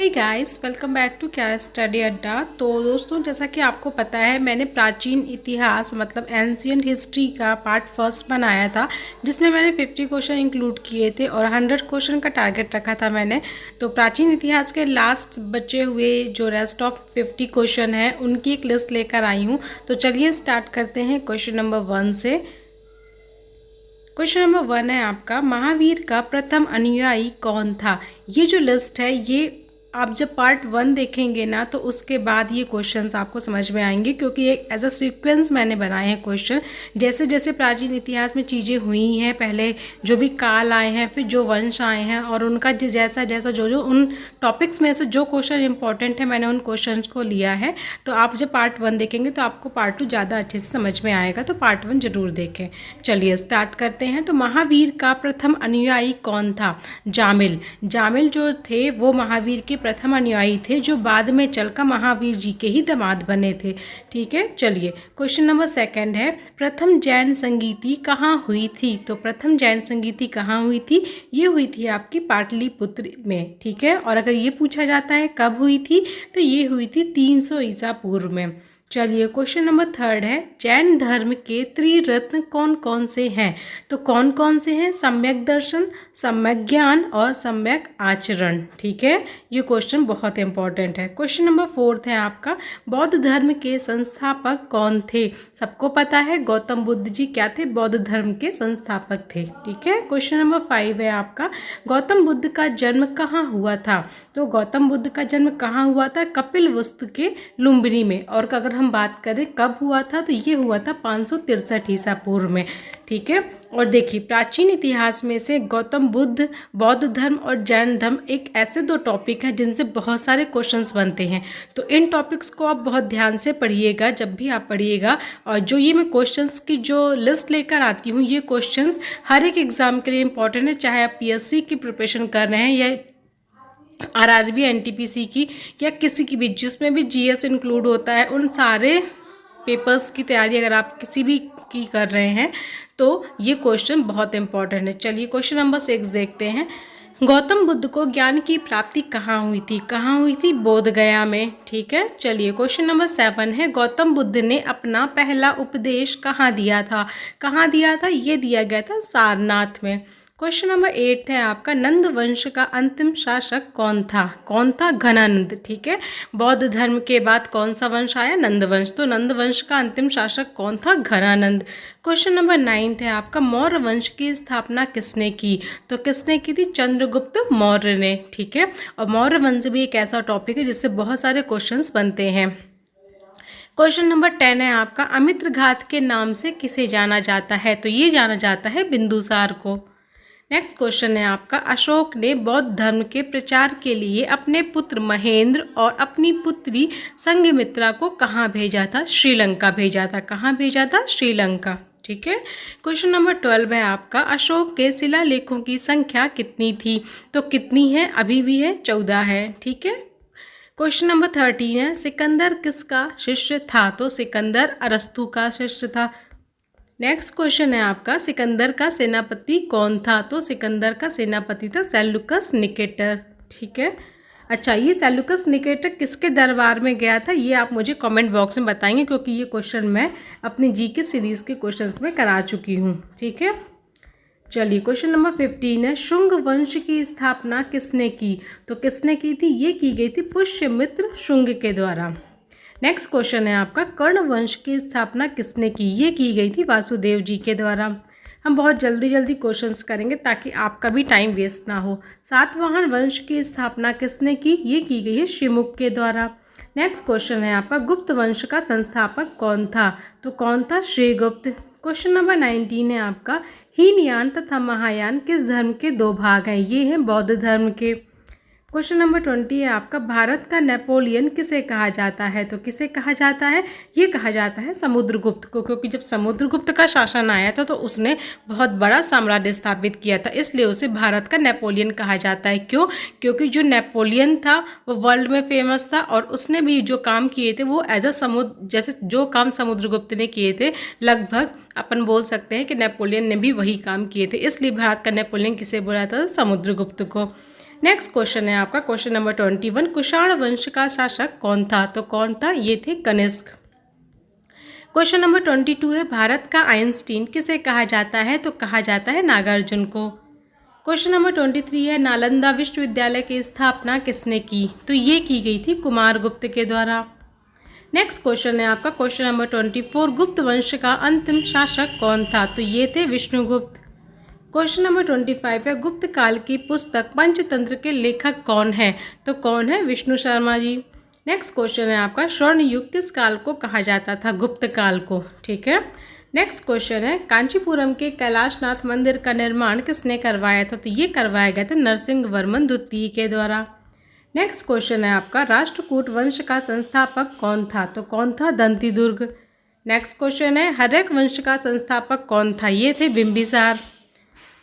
Hey guys, welcome back to Kya study Adda. तो दोस्तों, जैसा कि आपको पता है, मैंने प्राचीन इतिहास मतलब एंशियंट हिस्ट्री का पार्ट फर्स्ट बनाया था, जिसमें मैंने 50 क्वेश्चन इंक्लूड किए थे और 100 क्वेश्चन का टारगेट रखा था मैंने। तो प्राचीन इतिहास के लास्ट बचे हुए जो रेस्ट ऑफ 50 क्वेश्चन हैं उनकी एक लिस्ट लेकर आई हूँ। तो चलिए स्टार्ट करते हैं क्वेश्चन नंबर 1 से। क्वेश्चन नंबर 1 है आपका, महावीर का प्रथम अनुयायी कौन था। ये जो लिस्ट है ये आप जब पार्ट 1 देखेंगे ना तो उसके बाद ये क्वेश्चंस आपको समझ में आएंगे, क्योंकि एक एज अ सीक्वेंस मैंने बनाए हैं क्वेश्चन। जैसे जैसे प्राचीन इतिहास में चीज़ें हुई हैं, पहले जो भी काल आए हैं, फिर जो वंश आए हैं और उनका जैसा जैसा जो उन टॉपिक्स में से जो क्वेश्चन इंपॉर्टेंट है मैंने उन क्वेश्चंस को लिया है। तो आप जब पार्ट 1 देखेंगे तो आपको पार्ट 2 ज़्यादा अच्छे से समझ में आएगा, तो पार्ट 1 जरूर देखें। चलिए स्टार्ट करते हैं। तो महावीर का प्रथम अनुयायी कौन था। जामिल। जामिल जो थे वो महावीर के प्रथम अनुयायी थे, जो बाद में चलकर महावीर जी के ही दामाद बने थे। ठीक है, चलिए क्वेश्चन नंबर 2 है, प्रथम जैन संगीति कहाँ हुई थी। तो प्रथम जैन संगीति कहाँ हुई थी, ये हुई थी आपकी पाटलिपुत्र में। ठीक है, और अगर ये पूछा जाता है कब हुई थी तो ये हुई थी 300 ईसा पूर्व में। चलिए क्वेश्चन नंबर 3 है, जैन धर्म के त्रिरत्न कौन कौन से हैं। तो कौन कौन से हैं, सम्यक दर्शन, सम्यक ज्ञान और सम्यक आचरण। ठीक है, ये क्वेश्चन बहुत इंपॉर्टेंट है। क्वेश्चन नंबर 4 है आपका, बौद्ध धर्म के संस्थापक कौन थे। सबको पता है गौतम बुद्ध जी क्या थे, बौद्ध धर्म के संस्थापक थे। ठीक है, क्वेश्चन नंबर 5 है आपका, गौतम बुद्ध का जन्म कहाँ हुआ था। तो गौतम बुद्ध का जन्म कहाँ हुआ था, कपिलवस्तु के लुम्बिनी में। और अगर हम बात करें कब हुआ था तो ये हुआ था 563 ईसा पूर्व में। ठीक है, और देखिए प्राचीन इतिहास में से गौतम बुद्ध, बौद्ध धर्म और जैन धर्म एक ऐसे 2 टॉपिक हैं जिनसे बहुत सारे क्वेश्चंस बनते हैं। तो इन टॉपिक्स को आप बहुत ध्यान से पढ़िएगा जब भी आप पढ़िएगा। और जो ये मैं क्वेश्चंस की जो लिस्ट लेकर आती हूँ, ये क्वेश्चंस हर एक एग्जाम के लिए इंपॉर्टेंट है, चाहे आप पीएससी की प्रिपरेशन कर रहे हैं या आरआरबी एनटीपीसी की या किसी की भी, जिसमें भी जीएस इंक्लूड होता है, उन सारे पेपर्स की तैयारी अगर आप किसी भी की कर रहे हैं तो ये क्वेश्चन बहुत इंपॉर्टेंट है। चलिए क्वेश्चन नंबर 6 देखते हैं, गौतम बुद्ध को ज्ञान की प्राप्ति कहाँ हुई थी। कहाँ हुई थी, बोध गया में। ठीक है, चलिए क्वेश्चन नंबर 7 है, गौतम बुद्ध ने अपना पहला उपदेश कहाँ दिया था। कहाँ दिया था, ये दिया गया था सारनाथ में। क्वेश्चन नंबर 8 है आपका, नंद वंश का अंतिम शासक कौन था। कौन था, घनानंद। ठीक है, बौद्ध धर्म के बाद कौन सा वंश आया, नंद वंश। तो नंद वंश का अंतिम शासक कौन था, घनानंद। क्वेश्चन नंबर 9 है आपका, मौर्य वंश की स्थापना किसने की। तो किसने की थी, चंद्रगुप्त मौर्य ने। ठीक है, और मौर्य वंश भी एक ऐसा टॉपिक है जिससे बहुत सारे क्वेश्चंस बनते हैं। क्वेश्चन नंबर 10 है आपका, अमित्र घात के नाम से किसे जाना जाता है। तो ये जाना जाता है बिंदुसार को। नेक्स्ट क्वेश्चन है आपका, अशोक ने बौद्ध धर्म के प्रचार के लिए अपने पुत्र महेंद्र और अपनी पुत्री संघमित्रा को कहाँ भेजा था। श्रीलंका भेजा था। कहाँ भेजा था, श्रीलंका। ठीक है, क्वेश्चन नंबर 12 है आपका, अशोक के शिलालेखों की संख्या कितनी थी। तो कितनी है, अभी भी है, 14 है। ठीक है, क्वेश्चन नंबर 13 है, सिकंदर किसका शिष्य था। तो सिकंदर अरस्तु का शिष्य था। नेक्स्ट क्वेश्चन है आपका, सिकंदर का सेनापति कौन था। तो सिकंदर का सेनापति था सेल्यूकस निकेटर। ठीक है, अच्छा ये सेल्यूकस निकेटर किसके दरबार में गया था, ये आप मुझे कमेंट बॉक्स में बताएंगे, क्योंकि ये क्वेश्चन मैं अपनी जीके सीरीज़ के क्वेश्चंस में करा चुकी हूँ। ठीक है, चलिए क्वेश्चन नंबर 15 है, शुंग वंश की स्थापना किसने की। तो किसने की थी, ये की गई थी पुष्यमित्र शुंग के द्वारा। नेक्स्ट क्वेश्चन है आपका, कर्ण वंश की स्थापना किसने की। ये की गई थी वासुदेव जी के द्वारा। हम बहुत जल्दी जल्दी क्वेश्चंस करेंगे ताकि आपका भी टाइम वेस्ट ना हो। सातवाहन वंश की स्थापना किसने की, ये की गई है शिमुख के द्वारा। नेक्स्ट क्वेश्चन है आपका, गुप्त वंश का संस्थापक कौन था। तो कौन था, श्रीगुप्त। क्वेश्चन नंबर 19 है आपका, हीनयान तथा महायान किस धर्म के 2 भाग हैं। ये हैं बौद्ध धर्म के। क्वेश्चन नंबर 20 है आपका, भारत का नेपोलियन किसे कहा जाता है। तो किसे कहा जाता है, ये कहा जाता है समुद्रगुप्त को, क्योंकि जब समुद्रगुप्त का शासन आया था तो उसने बहुत बड़ा साम्राज्य स्थापित किया था, इसलिए उसे भारत का नेपोलियन कहा जाता है। क्यों, क्योंकि जो नेपोलियन था वो वर्ल्ड में फेमस था और उसने भी जो काम किए थे वो एज अ समुद्र, जैसे जो काम समुद्रगुप्त ने किए थे लगभग अपन बोल सकते हैं कि नेपोलियन ने भी वही काम किए थे, इसलिए भारत का नेपोलियन किसे बोला था, समुद्रगुप्त को। नेक्स्ट क्वेश्चन है आपका क्वेश्चन नंबर 21, कुषाण वंश का शासक कौन था? तो कौन था? ये थे कनिष्क। क्वेश्चन नंबर 22 है, भारत का आइंस्टीन किसे कहा जाता है? तो कहा जाता है नागार्जुन को। क्वेश्चन नंबर 23 है, नालंदा विश्वविद्यालय की स्थापना किसने की? तो ये की गई थी कुमारगुप्त के द्वारा। नेक्स्ट क्वेश्चन है आपका क्वेश्चन नंबर 24, गुप्त वंश का अंतिम शासक कौन था? तो ये थे विष्णुगुप्त। क्वेश्चन नंबर 25 है, गुप्त काल की पुस्तक पंचतंत्र के लेखक कौन है? तो कौन है? विष्णु शर्मा जी। नेक्स्ट क्वेश्चन है आपका, स्वर्ण युग किस काल को कहा जाता था? गुप्त काल को। ठीक है। नेक्स्ट क्वेश्चन है, कांचीपुरम के कैलाशनाथ मंदिर का निर्माण किसने करवाया था? तो ये करवाया गया था नरसिंह वर्मन द्वितीय के द्वारा। नेक्स्ट क्वेश्चन है आपका, राष्ट्रकूट वंश का संस्थापक कौन था? तो कौन था? दंतीदुर्ग। नेक्स्ट क्वेश्चन है, हर्यक वंश का संस्थापक कौन था? ये थे बिंबिसार।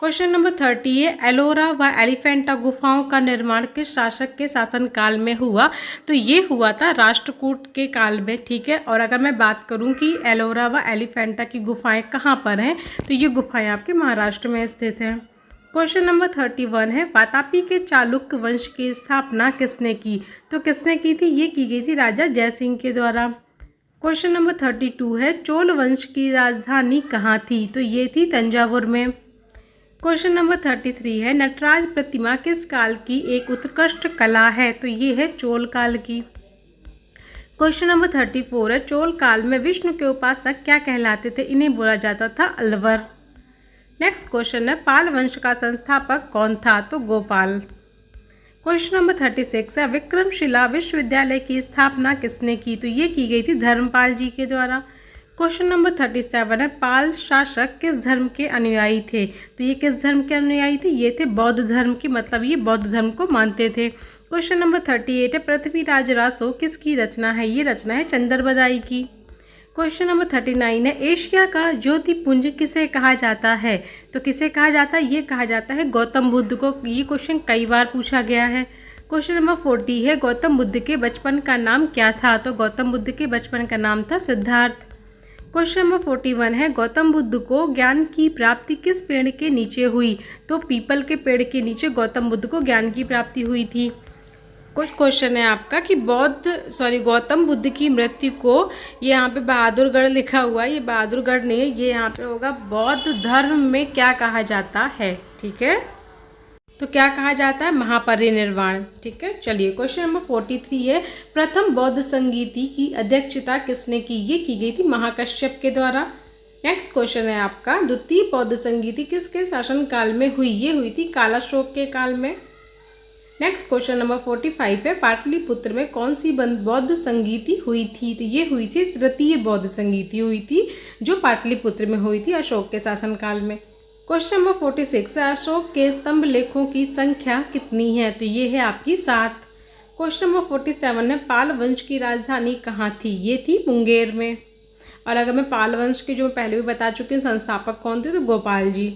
क्वेश्चन नंबर 30 है, एलोरा व एलिफेंटा गुफाओं का निर्माण किस शासक के शासनकाल में हुआ? तो ये हुआ था राष्ट्रकूट के काल में। ठीक है। और अगर मैं बात करूं कि एलोरा व एलिफेंटा की गुफाएं कहाँ पर हैं, तो ये गुफाएं आपके महाराष्ट्र में स्थित हैं। क्वेश्चन नंबर 31 है, वातापी के चालुक्य वंश की स्थापना किसने की? तो किसने की थी? ये की गई थी राजा जयसिंह के द्वारा। क्वेश्चन नंबर 32 है, चोल वंश की राजधानी कहाँ थी? तो ये थी तंजावुर में। क्वेश्चन नंबर 33 है, नटराज प्रतिमा किस काल की एक उत्कृष्ट कला है? तो ये है चोल काल की। क्वेश्चन नंबर 34 है, चोल काल में विष्णु के उपासक क्या कहलाते थे? इन्हें बोला जाता था अलवर। नेक्स्ट क्वेश्चन है, पाल वंश का संस्थापक कौन था? तो गोपाल। क्वेश्चन नंबर 36 है, विक्रमशिला विश्वविद्यालय की स्थापना किसने की? तो ये की गई थी धर्मपाल जी के द्वारा। क्वेश्चन नंबर 37 है, पाल शासक किस धर्म के अनुयायी थे? तो ये किस धर्म के अनुयायी थे? ये थे बौद्ध धर्म के, मतलब ये बौद्ध धर्म को मानते थे। क्वेश्चन नंबर 38 है, पृथ्वीराज रासो किसकी रचना है? ये रचना है चंद्रबदाई की। क्वेश्चन नंबर 39 है, एशिया का ज्योतिपुंज किसे कहा जाता है? तो किसे कहा जाता है? ये कहा जाता है गौतम बुद्ध को। ये क्वेश्चन कई बार पूछा गया है। क्वेश्चन नंबर 40 है, गौतम बुद्ध के बचपन का नाम क्या था? तो गौतम बुद्ध के बचपन का नाम था सिद्धार्थ। क्वेश्चन नंबर 41 है, गौतम बुद्ध को ज्ञान की प्राप्ति किस पेड़ के नीचे हुई? तो पीपल के पेड़ के नीचे गौतम बुद्ध को ज्ञान की प्राप्ति हुई थी। कुछ क्वेश्चन है आपका कि गौतम बुद्ध की मृत्यु को, ये यहाँ पे बहादुरगढ़ लिखा हुआ है, ये बहादुरगढ़ नहीं है, ये यहाँ पे होगा बौद्ध धर्म में क्या कहा जाता है? ठीक है। तो क्या कहा जाता है? महापरिनिर्वाण। ठीक है। चलिए क्वेश्चन नंबर 43 है, प्रथम बौद्ध संगीति की अध्यक्षता किसने की? ये की गई थी महाकश्यप के द्वारा। नेक्स्ट क्वेश्चन है आपका, द्वितीय बौद्ध संगीति किसके शासन काल में हुई? ये हुई थी कालाशोक के काल में। नेक्स्ट क्वेश्चन नंबर 45 है, पाटलिपुत्र में कौन सी बौद्ध संगीति हुई थी? तो ये हुई थी तृतीय बौद्ध संगीति हुई थी, जो पाटलिपुत्र में हुई थी अशोक के शासनकाल में। क्वेश्चन नंबर 46 है, अशोक के स्तंभ लेखों की संख्या कितनी है? तो ये है आपकी 7। क्वेश्चन नंबर 47 है, पाल वंश की राजधानी कहाँ थी? ये थी मुंगेर में। और अगर मैं पाल वंश के, जो मैं पहले भी बता चुकी हूँ, संस्थापक कौन थे? तो गोपाल जी।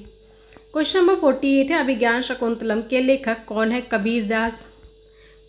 क्वेश्चन नंबर 48 है, अभिज्ञान शकुंतलम के लेखक कौन है? कबीरदास।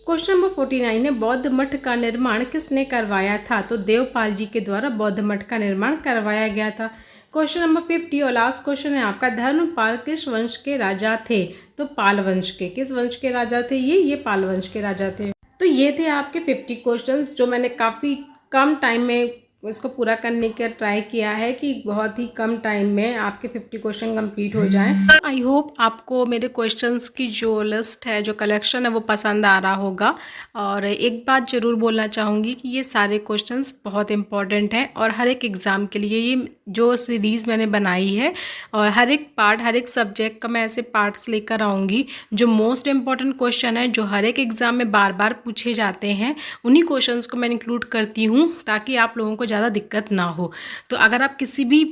क्वेश्चन नंबर 49 है, बौद्ध मठ का निर्माण किसने करवाया था? तो देवपाल जी के द्वारा बौद्ध मठ का निर्माण करवाया गया था। क्वेश्चन नंबर 50 और लास्ट क्वेश्चन है आपका, धर्मपाल किस वंश के राजा थे? तो पाल वंश के। किस वंश के राजा थे? ये पाल वंश के राजा थे। तो ये थे आपके 50 क्वेश्चंस, जो मैंने काफ़ी कम टाइम में इसको पूरा करने का ट्राई किया है कि बहुत ही कम टाइम में आपके 50 क्वेश्चन कंप्लीट हो जाएं। आई होप आपको मेरे क्वेश्चंस की जो लिस्ट है, जो कलेक्शन है, वो पसंद आ रहा होगा। और एक बात ज़रूर बोलना चाहूँगी कि ये सारे क्वेश्चंस बहुत इंपॉर्टेंट हैं और हर एक एग्ज़ाम के लिए ये जो सीरीज़ मैंने बनाई है, और हर एक पार्ट, हर एक सब्जेक्ट का मैं ऐसे पार्ट्स लेकर आऊँगी जो मोस्ट इम्पॉर्टेंट क्वेश्चन है, जो हर एक एग्ज़ाम में बार बार पूछे जाते हैं, उन्हीं क्वेश्चंस को मैं इंक्लूड करती हूँ ताकि आप लोगों को ज़्यादा दिक्कत ना हो। तो अगर आप किसी भी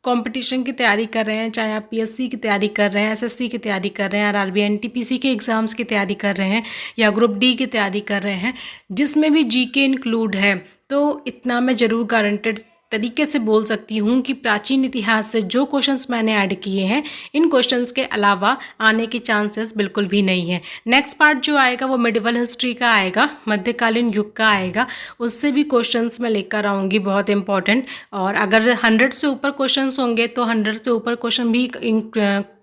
कंपटीशन की तैयारी कर रहे हैं, चाहे आप पीएससी की तैयारी कर रहे हैं, एसएससी की तैयारी कर रहे हैं, आरआरबी एनटीपीसी के एग्ज़ाम्स की तैयारी कर रहे हैं, या ग्रुप डी की तैयारी कर रहे हैं, जिसमें भी जीके इंक्लूड है, तो इतना मैं ज़रूर गारंटेड तरीके से बोल सकती हूँ कि प्राचीन इतिहास से जो क्वेश्चंस मैंने ऐड किए हैं, इन क्वेश्चंस के अलावा आने के चांसेस बिल्कुल भी नहीं है। नेक्स्ट पार्ट जो आएगा वो मिडिवल हिस्ट्री का आएगा, मध्यकालीन युग का आएगा, उससे भी क्वेश्चंस मैं लेकर आऊँगी बहुत इंपॉर्टेंट। और अगर 100 से ऊपर क्वेश्चंस होंगे तो 100 से ऊपर क्वेश्चन भी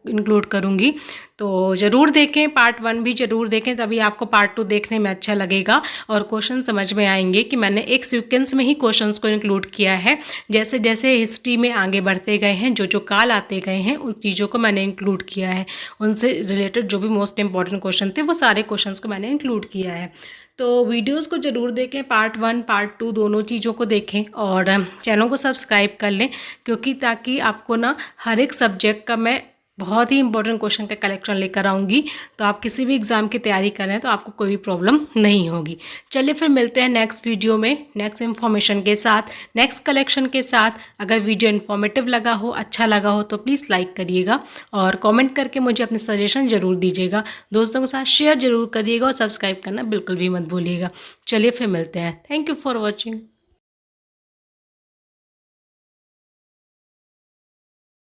इंक्लूड करूँगी। तो ज़रूर देखें, पार्ट 1 भी ज़रूर देखें, तभी आपको पार्ट 2 देखने में अच्छा लगेगा और क्वेश्चन समझ में आएंगे कि मैंने एक सीक्वेंस में ही क्वेश्चंस को इंक्लूड किया है। जैसे जैसे हिस्ट्री में आगे बढ़ते गए हैं, जो जो काल आते गए हैं, उस चीज़ों को मैंने इंक्लूड किया है। उनसे रिलेटेड जो भी मोस्ट इंपॉर्टेंट क्वेश्चन थे वो सारे क्वेश्चंस को मैंने इंक्लूड किया है। तो वीडियोस को ज़रूर देखें, पार्ट 1 पार्ट 2 दोनों चीज़ों को देखें और चैनल को सब्सक्राइब कर लें, क्योंकि ताकि आपको ना हर एक सब्जेक्ट का मैं बहुत ही इंपॉर्टेंट क्वेश्चन का कलेक्शन लेकर आऊँगी। तो आप किसी भी एग्ज़ाम की तैयारी कर रहे हैं तो आपको कोई भी प्रॉब्लम नहीं होगी। चलिए फिर मिलते हैं नेक्स्ट वीडियो में, नेक्स्ट इन्फॉर्मेशन के साथ, नेक्स्ट कलेक्शन के साथ। अगर वीडियो इन्फॉर्मेटिव लगा हो, अच्छा लगा हो तो प्लीज़ लाइक करिएगा और कमेंट करके मुझे अपने सजेशन ज़रूर दीजिएगा। दोस्तों के साथ शेयर ज़रूर करिएगा और सब्सक्राइब करना बिल्कुल भी मत भूलिएगा। चलिए फिर मिलते हैं। Thank you for watching.